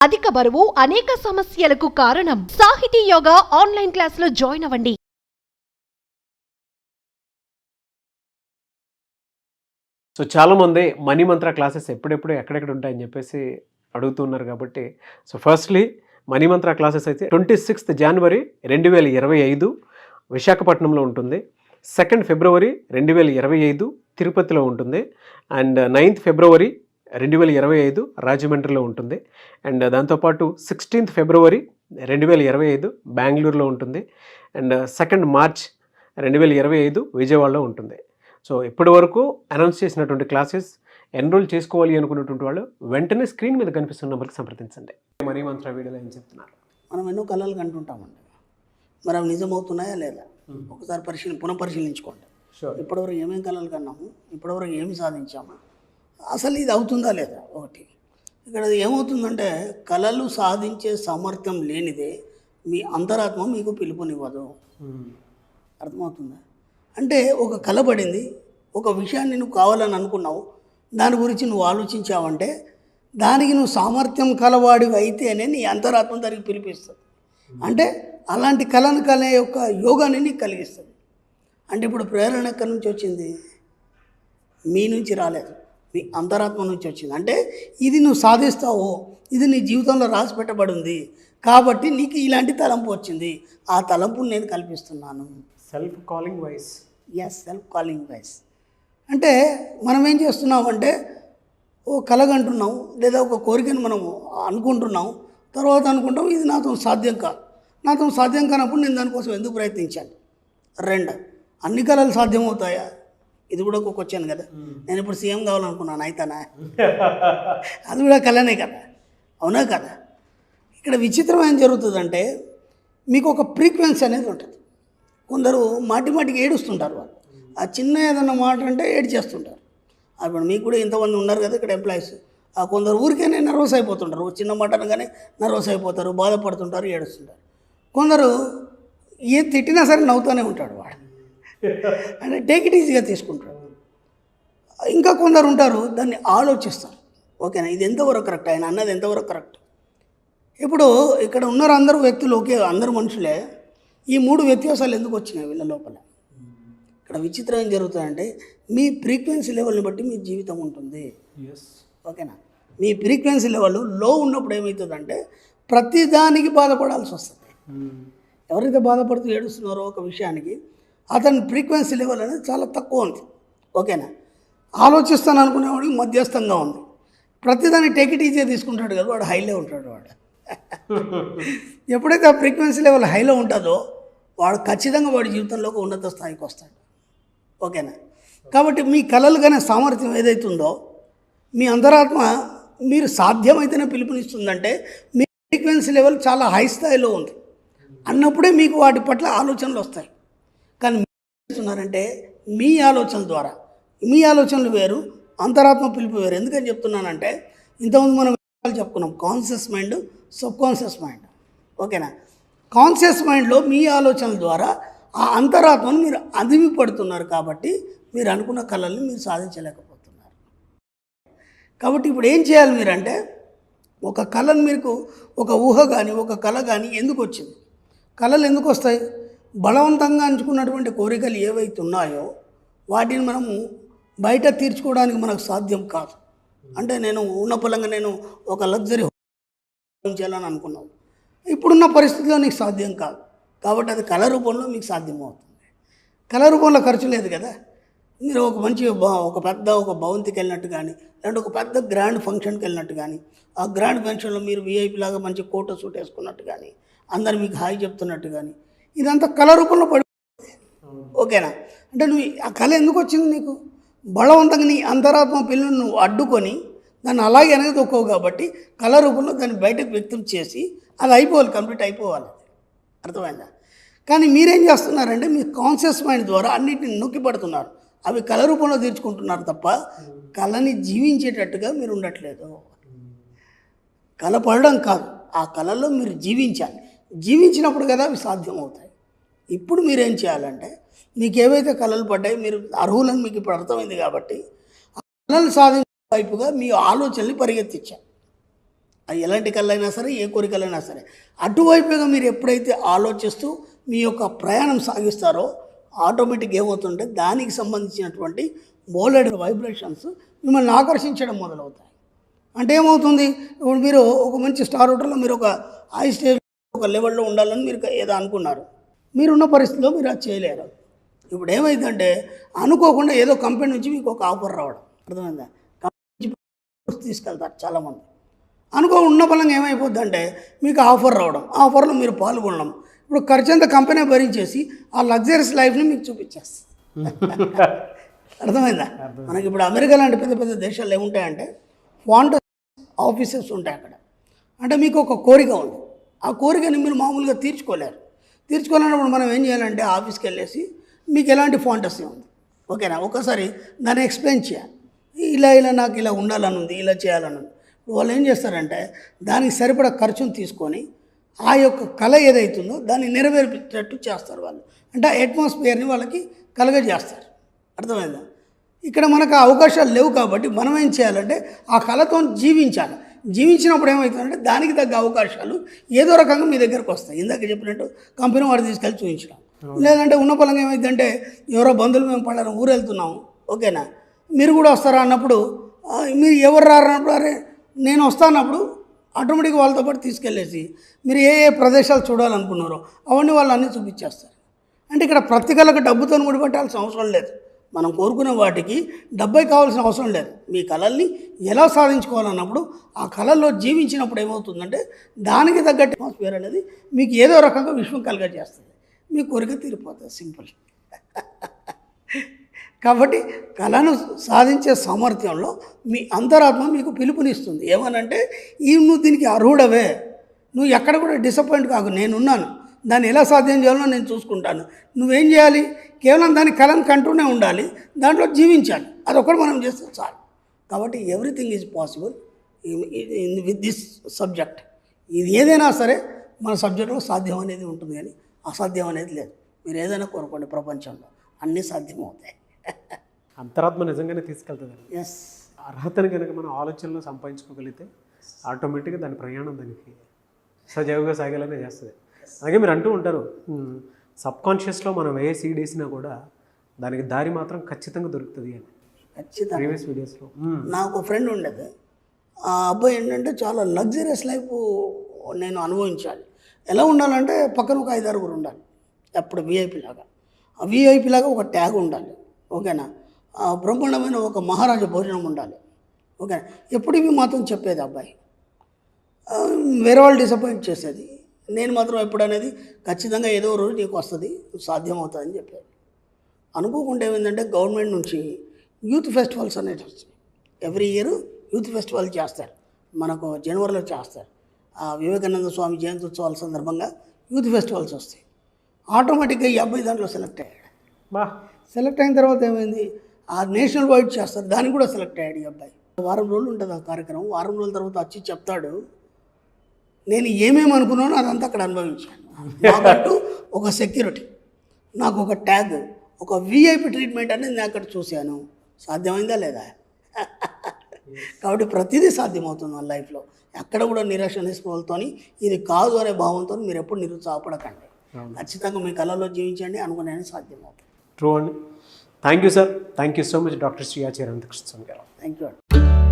అధిక బరువు అనేక సమస్యలకు కారణం. సాహితీ యోగా ఆన్లైన్ క్లాసులో జాయిన్ అవ్వండి. సో చాలామంది మనీ మంత్ర క్లాసెస్ ఎప్పుడెప్పుడు ఎక్కడెక్కడ ఉంటాయని చెప్పేసి అడుగుతున్నారు కాబట్టి సో ఫస్ట్లీ మనీ మంత్ర క్లాసెస్ అయితే 26th January 2025 విశాఖపట్నంలో ఉంటుంది. 2nd February 2025 తిరుపతిలో ఉంటుంది. అండ్ 9th February 2025 రాజమండ్రిలో ఉంటుంది. అండ్ దాంతోపాటు 16th February 2025 బెంగళూరులో ఉంటుంది. అండ్ 2nd March 2025 విజయవాడలో ఉంటుంది. సో ఇప్పటి వరకు అనౌన్స్ చేసినటువంటి క్లాసెస్ ఎన్రోల్ చేసుకోవాలి అనుకున్నటువంటి వాళ్ళు వెంటనే స్క్రీన్ మీద కనిపిస్తున్న నెంబర్కి సంప్రదించండి. మనీ మంత్ర వీడియోలో ఏం చెప్తున్నారు? మనం ఎన్నో కళలు కంటుంటామండి, మరి అవి నిజమవుతున్నాయా లేదా ఒకసారి పునఃపరిశీలించుకోండి. ఇప్పటివరకు ఏమేమి కళలు కన్నాము, ఇప్పటివరకు ఏమి సాధించాము, అసలు ఇది అవుతుందా లేదా. ఒకటి ఇక్కడ ఏమవుతుందంటే కళలు సాధించే సామర్థ్యం లేనిదే మీ అంతరాత్మ మీకు పిలుపునివ్వదు. అర్థమవుతుందా? అంటే ఒక కళ పడింది, ఒక విషయాన్ని నువ్వు కావాలని అనుకున్నావు, దాని గురించి నువ్వు ఆలోచించావంటే దానికి నువ్వు సామర్థ్యం కలవాడివి అయితేనే నీ అంతరాత్మ దానికి పిలిపిస్తుంది. అంటే అలాంటి కళను కలే యొక్క యోగాన్ని నీకు కలిగిస్తుంది. అంటే ఇప్పుడు ప్రేరణ ఎక్కడి నుంచి వచ్చింది? మీ నుంచి రాలేదు, మీ అంతరాత్మ నుంచి వచ్చింది. అంటే ఇది నువ్వు సాధిస్తావు, ఇది నీ జీవితంలో రాసి పెట్టబడింది కాబట్టి నీకు ఇలాంటి తలంపు వచ్చింది. ఆ తలంపుని నేను కల్పిస్తున్నాను. Self calling voice. Self calling voice. అంటే మనం ఏం చేస్తున్నామంటే ఓ కలగంటున్నాం, లేదా ఒక కోరికను మనం అనుకుంటున్నాం, తర్వాత అనుకుంటాం ఇది నాతో సాధ్యం కాదు. నాతో సాధ్యం కానప్పుడు నేను దానికోసం ఎందుకు ప్రయత్నించాలి? 2 అన్ని కళలు సాధ్యమవుతాయా? ఇది కూడా ఒక క్వశ్చన్ కదా. నేను ఇప్పుడు సీఎం కావాలనుకున్నాను, అయితానా? అది కూడా కళనే కదా, అవునా కదా? ఇక్కడ విచిత్రం ఏం జరుగుతుందంటే మీకు ఒక ఫ్రీక్వెన్సీ అనేది ఉంటుంది. కొందరు మాటికి ఏడుస్తుంటారు. వాళ్ళు ఆ చిన్న ఏదన్నా మాట అంటే ఏడ్చేస్తుంటారు. అప్పుడు మీకు కూడా ఇంతమంది ఉన్నారు కదా ఇక్కడ ఎంప్లాయీస్. ఆ కొందరు ఊరికేనే నర్వస్ అయిపోతుంటారు, చిన్న మాట అనగానే నర్వస్ అయిపోతారు, బాధపడుతుంటారు, ఏడుస్తుంటారు. కొందరు ఏం తిట్టినా సరే నవ్వుతూనే ఉంటాడు వాడు, అంటే టేక్ ఇట్ ఈజీగా తీసుకుంటాడు. ఇంకా కొందరు ఉంటారు దాన్ని ఆలోచిస్తారు. ఓకేనా, ఇది ఎంతవరకు కరెక్ట్, ఆయన అన్నది ఎంతవరకు కరెక్ట్. ఇప్పుడు ఇక్కడ ఉన్నారు అందరూ వ్యక్తులు, ఓకే అందరూ మనుషులే. ఈ 3 వ్యత్యాసాలు ఎందుకు వచ్చినాయి వీళ్ళ లోపల? ఇక్కడ విచిత్రం ఏం జరుగుతుందంటే మీ ఫ్రీక్వెన్సీ లెవెల్ని బట్టి మీ జీవితం ఉంటుంది. ఓకేనా, మీ ఫ్రీక్వెన్సీ లెవెల్ లో ఉన్నప్పుడు ఏమవుతుందంటే ప్రతిదానికి బాధపడాల్సి వస్తుంది. ఎవరైతే బాధపడుతూ ఏడుస్తున్నారో ఒక విషయానికి అతని ఫ్రీక్వెన్సీ లెవెల్ అనేది చాలా తక్కువ ఉంది. ఓకేనా, ఆలోచిస్తాను అనుకునేవాడికి మధ్యస్థంగా ఉంది. ప్రతిదాన్ని టేక్ ఇట్ ఈజీగా తీసుకుంటాడు కదా, వాడు హైలో ఉంటాడు. వాడు ఎప్పుడైతే ఆ ఫ్రీక్వెన్సీ లెవెల్ హైలో ఉంటుందో వాడు ఖచ్చితంగా వాడి జీవితంలో ఒక ఉన్నత స్థాయికి వస్తాడు. ఓకేనా, కాబట్టి మీ కళలు కానీ సామర్థ్యం ఏదైతుందో మీ అంతరాత్మ మీరు సాధ్యమైతేనే పిలుపునిస్తుందంటే మీ ఫ్రీక్వెన్సీ లెవెల్ చాలా హై స్థాయిలో ఉంది అన్నప్పుడే మీకు వాటి పట్ల ఆలోచనలు వస్తాయి. కానీ చేస్తున్నారంటే మీ ఆలోచనల ద్వారా, మీ ఆలోచనలు వేరు, అంతరాత్మ పిలుపు వేరు. ఎందుకని చెప్తున్నానంటే ఇంతకుముందు మనం చెప్పుకున్నాం conscious mind, sub conscious mind. ఓకేనా, కాన్షియస్ మైండ్లో మీ ఆలోచనల ద్వారా ఆ అంతరాత్మను మీరు అదిమి పడుతున్నారు కాబట్టి మీరు అనుకున్న కళల్ని మీరు సాధించలేకపోతున్నారు. కాబట్టి ఇప్పుడు ఏం చేయాలి మీరంటే ఒక కళను మీకు ఒక ఊహ కానీ ఒక కళ కానీ ఎందుకు వచ్చింది? కళలు ఎందుకు వస్తాయి? బలవంతంగా అంచుకున్నటువంటి కోరికలు ఏవైతే ఉన్నాయో వాటిని మనము బయట తీర్చుకోవడానికి మనకు సాధ్యం కాదు. అంటే నేను ఉన్న పొలంగా నేను ఒక లగ్జరీ చేయాలని అనుకున్నాను, ఇప్పుడున్న పరిస్థితిలో నీకు సాధ్యం కాదు కాబట్టి అది కళ రూపంలో మీకు సాధ్యమవుతుంది. కళ రూపంలో ఖర్చు లేదు కదా. మీరు ఒక మంచి ఒక భవంతికి వెళ్ళినట్టు కానీ, లేదంటే ఒక పెద్ద గ్రాండ్ ఫంక్షన్కి వెళ్ళినట్టు కానీ, ఆ గ్రాండ్ ఫంక్షన్లో మీరు వీఐపీ లాగా మంచి కోట సూట్ వేసుకున్నట్టు కానీ, అందరు మీకు హాయ్ చెప్తున్నట్టు కానీ, ఇదంతా కళ రూపంలో పడిపోతుంది. ఓకేనా, అంటే నువ్వు ఆ కళ ఎందుకు వచ్చింది నీకు? బలవంతంగా నీ అంతరాత్మ పిల్లలను నువ్వు అడ్డుకొని దాన్ని అలాగే అనేది ఒక్కవు కాబట్టి కళ రూపంలో దాన్ని బయటకు వ్యక్తం చేసి అది అయిపోవాలి, కంప్లీట్ అయిపోవాలి. అర్థమైందా? కానీ మీరేం చేస్తున్నారంటే మీ కాన్షియస్ మైండ్ ద్వారా అన్నిటిని నొక్కి పడుతున్నారు, అవి కళ రూపంలో తీర్చుకుంటున్నారు తప్ప కళని జీవించేటట్టుగా మీరు ఉండట్లేదు. కళ పడడం కాదు, ఆ కళల్లో మీరు జీవించాలి. జీవించినప్పుడు కదా అవి సాధ్యమవుతాయి. ఇప్పుడు మీరేం చేయాలంటే మీకు ఏవైతే కళలు పడ్డాయి మీరు అర్హులని మీకు ఇప్పుడు అర్థమైంది కాబట్టి ఆ కళలు సాధించే వైపుగా మీ ఆలోచనల్ని పరిగెత్తించాలి. అది ఎలాంటి కళ్ళైనా సరే, ఏ కోరికలైనా సరే, అటువైపుగా మీరు ఎప్పుడైతే ఆలోచిస్తూ మీ యొక్క ప్రయాణం సాగిస్తారో ఆటోమేటిక్ ఏమవుతుంటే దానికి సంబంధించినటువంటి బోలెడ్ వైబ్రేషన్స్ మిమ్మల్ని ఆకర్షించడం మొదలవుతాయి. అంటే ఏమవుతుంది, ఇప్పుడు మీరు ఒక మంచి స్టార్ హోటల్లో మీరు ఒక హై స్టేజ్ ఒక లెవెల్లో ఉండాలని మీరు ఏదో అనుకున్నారు, మీరున్న పరిస్థితిలో మీరు అది చేయలేరు. ఇప్పుడు ఏమైందంటే అనుకోకుండా ఏదో కంపెనీ నుంచి మీకు ఒక ఆఫర్ రావడం, అర్థమైందా? కంపెనీ నుంచి తీసుకెళ్తారు చాలామంది. ఉన్న బలంగా ఏమైపోద్ది అంటే మీకు ఆఫర్ రావడం, ఆఫర్లో మీరు పాల్గొనడం. ఇప్పుడు ఖర్చు అంతా కంపెనీ భరించేసి ఆ లగ్జరీస్ లైఫ్ని మీకు చూపించేస్తుంది. అర్థమైందా? మనకి ఇప్పుడు అమెరికా లాంటి పెద్ద పెద్ద దేశాల్లో ఏముంటాయంటే ఫాంట్ ఆఫీసెస్ ఉంటాయి అక్కడ. అంటే మీకు ఒక కోరిక ఉంది, ఆ కోరికని మీరు మామూలుగా తీర్చుకోలేనప్పుడు మనం ఏం చేయాలంటే ఆఫీస్కి వెళ్ళేసి మీకు ఎలాంటి ఫాంటసీ ఉంది, ఓకేనా, ఒకసారి దాన్ని ఎక్స్ప్లెయిన్ చేయాలి. ఇలా నాకు ఇలా ఉండాలని ఉంది, ఇలా చేయాలని ఉంది. వాళ్ళు ఏం చేస్తారంటే దానికి సరిపడా ఖర్చును తీసుకొని ఆ యొక్క కళ ఏదైతుందో దాన్ని నెరవేర్చేటట్టు చేస్తారు వాళ్ళు. అంటే ఆ అట్మాస్ఫియర్ని వాళ్ళకి కలగజేస్తారు. అర్థమైందా? ఇక్కడ మనకు ఆ అవకాశాలు లేవు కాబట్టి మనం ఏం చేయాలంటే ఆ కళతో జీవించాలి. జీవించినప్పుడు ఏమవుతుందంటే దానికి తగ్గ అవకాశాలు ఏదో రకంగా మీ దగ్గరకు వస్తాయి. ఇందాక చెప్పినట్టు కంపెనీ వాడు తీసుకెళ్ళి చూపించడం, లేదంటే ఉన్న పొలంగా ఏమైందంటే ఎవరో బంధువులు మేము పళ్ళని ఊరు వెళ్తున్నాము, ఓకేనా, మీరు కూడా వస్తారా అన్నప్పుడు మీరు ఎవరు రారన్నప్పుడు అరే నేను వస్తానప్పుడు ఆటోమేటిక్గా వాళ్ళతో పాటు తీసుకెళ్ళేసి మీరు ఏ ఏ ప్రదేశాలు చూడాలనుకున్నారో అవన్నీ వాళ్ళు అన్నీ చూపించేస్తారు. అంటే ఇక్కడ ప్రతి కళకు డబ్బుతో ముడిపెట్టాల్సిన అవసరం లేదు. మనం కోరుకునే వాటికి డబ్బే కావాల్సిన అవసరం లేదు. మీ కళల్ని ఎలా సాధించుకోవాలన్నప్పుడు ఆ కళల్లో జీవించినప్పుడు ఏమవుతుందంటే దానికి తగ్గట్టు అట్మాస్ఫియర్ అనేది మీకు ఏదో రకంగా విశ్వం కలగజేస్తుంది, మీ కోరిక తీరిపోతుంది. సింపుల్. కాబట్టి కళను సాధించే సామర్థ్యంలో మీ అంతరాత్మ మీకు పిలుపునిస్తుంది. ఏమనంటే నువ్వు దీనికి అర్హుడవే, నువ్వు ఎక్కడ కూడా డిసప్పాయింట్ కాకు, నేనున్నాను, దాన్ని ఎలా సాధ్యం చేయాలో నేను చూసుకుంటాను. నువ్వేం చేయాలి, కేవలం దాని కళను కంటూనే ఉండాలి, దాంట్లో జీవించాలి. అదొకటి మనం చేస్తే చాలు. కాబట్టి everything is possible with this subject. ఇది ఏదైనా సరే మన సబ్జెక్టులో సాధ్యం అనేది ఉంటుంది, కానీ అసాధ్యం అనేది లేదు. మీరు ఏదైనా కోరుకోండి, ప్రపంచంలో అన్నీ సాధ్యమవుతాయి. అంతరాత్మ నిజంగానే తీసుకెళ్తుంది. ఎస్, అర్హతని కనుక మనం ఆలోచనలో సంపాదించుకోగలిగితే ఆటోమేటిక్గా దాని ప్రయాణం దానికి సజావుగా సాగేలానే చేస్తుంది. అలాగే మీరు అంటూ ఉంటారు సబ్కాన్షియస్లో మనం ఏ సీడ్ వేసినా కూడా దానికి దారి మాత్రం ఖచ్చితంగా దొరుకుతుంది అని. ఖచ్చితంగా. ప్రీవియస్ వీడియోస్లో నాకు ఒక ఫ్రెండ్ ఉండేది. ఆ అబ్బాయి ఏంటంటే చాలా లగ్జరియస్ లైఫ్ నేను అనుభవించాలి. ఎలా ఉండాలంటే పక్కన ఒక 5-6 ఉండాలి, ఎప్పుడు విఐపి లాగా. ఆ విఐపి లాగా ఒక ట్యాగ్ ఉండాలి, ఓకేనా, బ్రహ్మాండమైన ఒక మహారాజా భోజనం ఉండాలి, ఓకేనా. ఎప్పుడు ఇవి మాత్రం చెప్పేది అబ్బాయి. వేరే వాళ్ళు డిసప్పాయింట్ చేసేది, నేను మాత్రం ఎప్పుడు అనేది ఖచ్చితంగా ఏదో రోజు నీకు వస్తుంది, సాధ్యమవుతుందని చెప్పేది. అనుకోకుండా ఏమైందంటే గవర్నమెంట్ నుంచి యూత్ ఫెస్టివల్స్ అనేవి వచ్చాయి. ఎవ్రీ ఇయర్ యూత్ ఫెస్టివల్ చేస్తారు, మనకు జనవరిలో చేస్తారు. వివేకానంద స్వామి జయంత్యోత్సవాల సందర్భంగా యూత్ ఫెస్టివల్స్ వస్తాయి. ఆటోమేటిక్గా ఈ అబ్బాయి దాంట్లో సెలెక్ట్ అయ్యాడు. సెలెక్ట్ అయిన తర్వాత ఏమైంది, ఆ నేషనల్ వైడ్ చేస్తారు, దానికి కూడా సెలెక్ట్ అయ్యాడు ఈ అబ్బాయి. వారం రోజులు ఉంటుంది ఆ కార్యక్రమం. వారం రోజుల తర్వాత వచ్చి చెప్తాడు, నేను ఏమేమి అనుకున్నానో అదంతా అక్కడ అనుభవించాను. నాకంటూ ఒక సెక్యూరిటీ, నాకు ఒక ట్యాగ్, ఒక విఐపి ట్రీట్మెంట్ అనేది నేను అక్కడ చూశాను. సాధ్యమైందా లేదా? కాబట్టి ప్రతిదీ సాధ్యమవుతుంది మన లైఫ్లో. ఎక్కడ కూడా నిరాశ నిస్పృహలతో ఇది కాదు అనే భావంతో మీరు ఎప్పుడు నిరుత్సాహపడకండి. ఖచ్చితంగా మీ కళలో జీవించండి, అనుకునే సాధ్యమవుతుంది. ట్రూ అండి. Thank you sir. Thank you so much doctor Shri Acharya Anantakrishna Swami గారు. థ్యాంక్ యూ అండి.